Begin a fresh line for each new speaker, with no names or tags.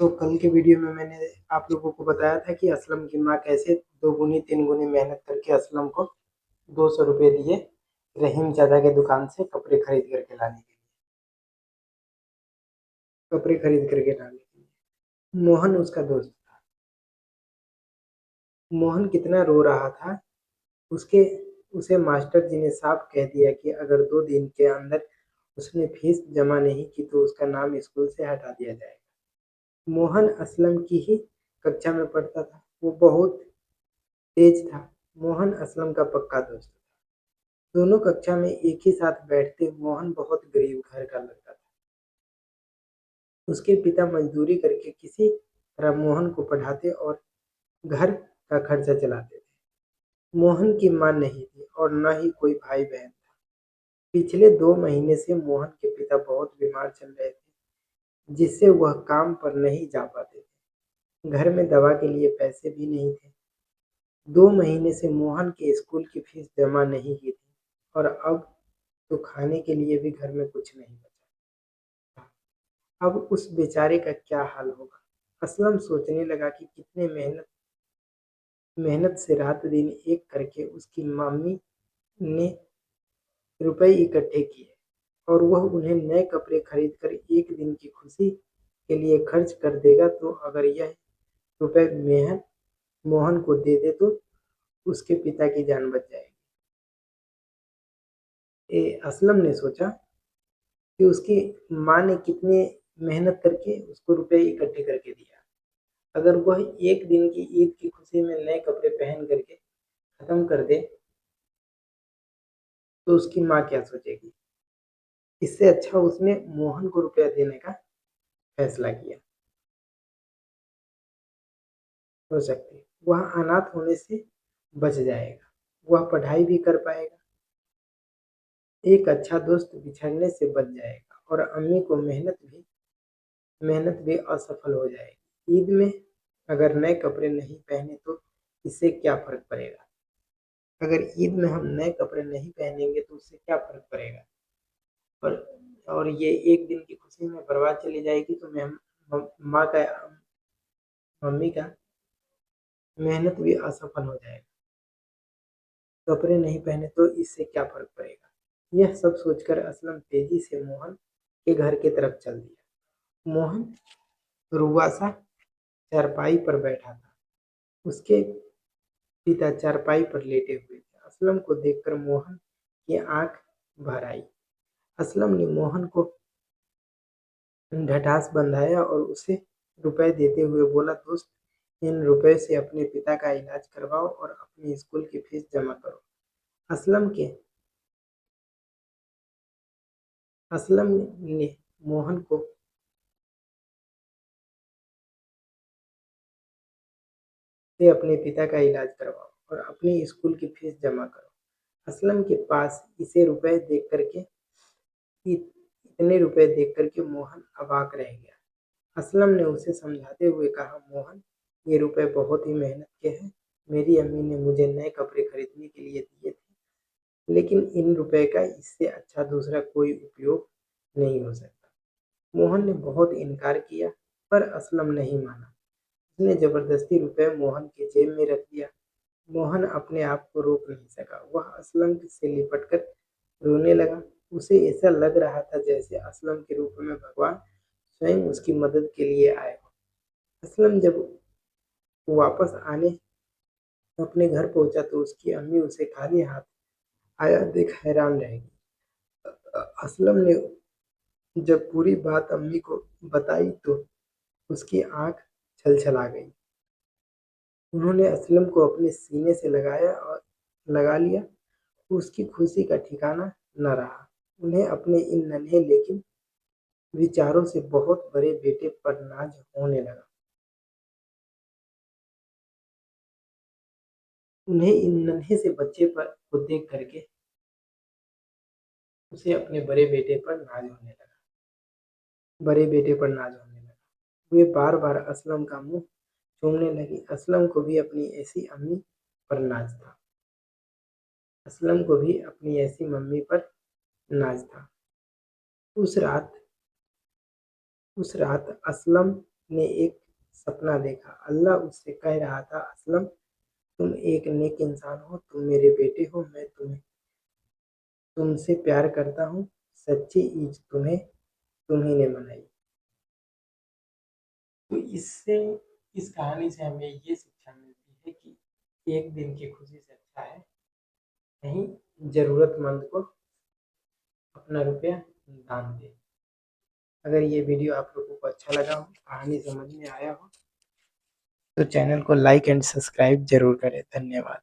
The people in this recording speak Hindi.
तो कल के वीडियो में मैंने आप लोगों को बताया था कि असलम की माँ कैसे 2 गुनी 3 गुनी मेहनत करके असलम को 200 रुपये दिए रहीम चाचा के दुकान से कपड़े खरीद करके लाने के लिए। मोहन उसका दोस्त था। मोहन कितना रो रहा था। उसके उसे मास्टर जी ने साफ कह दिया कि अगर 2 दिन के अंदर उसने फीस जमा नहीं की तो उसका नाम स्कूल से हटा दिया जाएगा। मोहन असलम की ही कक्षा में पढ़ता था। वो बहुत तेज था। मोहन असलम का पक्का दोस्त था। दोनों कक्षा में एक ही साथ बैठते। मोहन बहुत गरीब घर का लड़का था। उसके पिता मजदूरी करके किसी तरह मोहन को पढ़ाते और घर का खर्चा चलाते थे। मोहन की माँ नहीं थी और न ही कोई भाई बहन था। पिछले 2 महीने से मोहन के पिता बहुत बीमार चल रहे थे, जिससे वह काम पर नहीं जा पाते थे। घर में दवा के लिए पैसे भी नहीं थे। 2 महीने से मोहन के स्कूल की फीस जमा नहीं की थी और अब तो खाने के लिए भी घर में कुछ नहीं बचा था। अब उस बेचारे का क्या हाल होगा। असलम सोचने लगा कि कितने मेहनत मेहनत से रात दिन एक करके उसकी मम्मी ने रुपए इकट्ठे किए और वह उन्हें नए कपड़े खरीद कर एक दिन की खुशी के लिए खर्च कर देगा। तो अगर यह रुपए मोहन को दे दे तो उसके पिता की जान बच जाएगी। असलम ने सोचा कि उसकी माँ ने कितने मेहनत करके उसको रुपए इकट्ठे करके दिया। अगर वह एक दिन की ईद की खुशी में नए कपड़े पहन करके खत्म कर दे तो उसकी माँ क्या सोचेगी। इससे अच्छा उसने मोहन को रुपया देने का फैसला किया। हो सकती है वह अनाथ होने से बच जाएगा। वह पढ़ाई भी कर पाएगा। एक अच्छा दोस्त बिछड़ने से बच जाएगा और अम्मी को मेहनत भी असफल हो जाएगी। ईद में अगर नए कपड़े नहीं पहने तो इससे क्या फर्क पड़ेगा। अगर ईद में हम नए कपड़े नहीं पहनेंगे तो उससे क्या फर्क पड़ेगा। और और ये एक दिन की खुशी में बर्बाद चली जाएगी तो माँ का मम्मी का मेहनत भी असफल हो जाएगा। कपड़े नहीं पहने तो इससे क्या फर्क पड़ेगा। यह सब सोचकर असलम तेजी से मोहन के घर की तरफ चल दिया। मोहन रुआसा चारपाई पर बैठा था। उसके पिता चारपाई पर लेटे हुए थे। असलम को देखकर मोहन की आंख भर आई। असलम ने मोहन को ढटास बंधाया और उसे रुपए देते हुए बोला, दोस्त इन रुपए से अपने पिता का इलाज करवाओ और अपनी स्कूल की फीस जमा करो। असलम के असलम ने मोहन को से अपने पिता का इलाज करवाओ और अपनी स्कूल की फीस जमा करो। असलम के पास इतने रुपए देख करके मोहन अवाक रह गया। असलम ने उसे समझाते हुए कहा, मोहन ये रुपए बहुत ही मेहनत के हैं। मेरी अम्मी ने मुझे नए कपड़े खरीदने के लिए दिए थे, लेकिन इन रुपए का इससे अच्छा दूसरा कोई उपयोग नहीं हो सकता। मोहन ने बहुत इनकार किया पर असलम नहीं माना। उसने जबरदस्ती रुपए मोहन के जेब में रख दिया। मोहन अपने आप को रोक नहीं सका। वह असलम से लिपटकर रोने लगा। उसे ऐसा लग रहा था जैसे असलम के रूप में भगवान स्वयं उसकी मदद के लिए आए हो। असलम जब वापस आने अपने घर पहुंचा तो उसकी अम्मी उसे खाली हाथ आया देख हैरान रह गई। असलम ने जब पूरी बात अम्मी को बताई तो उसकी आंख छलछला गई। उन्होंने असलम को अपने सीने से लगा लिया। उसकी खुशी का ठिकाना न रहा। उन्हें अपने इन नन्हे लेकिन विचारों से बहुत बड़े बेटे पर नाज होने लगा। उन्हें इन नन्हे से बच्चे पर को देख करके उसे अपने बड़े बेटे पर नाज होने लगा। वे बार बार असलम का मुंह चूमने लगी। असलम को भी अपनी ऐसी अम्मी पर नाज था। असलम को भी अपनी ऐसी मम्मी पर नाज था। उस रात उस रात असलम ने एक सपना देखा। अल्लाह उससे कह रहा था, असलम तुम एक नेक इंसान हो, तुम मेरे बेटे हो, मैं तुमसे प्यार करता हूँ, सच्ची ईद तुम्ही ने मनाई। तो इससे इस कहानी से हमें ये शिक्षा मिलती है कि एक दिन की खुशी से अच्छा है कहीं ज़रूरतमंद को अपना रुपया दान दे। अगर ये वीडियो आप लोगों को अच्छा लगा हो, कहानी समझ में आया हो, तो चैनल को लाइक एंड सब्सक्राइब ज़रूर करें। धन्यवाद।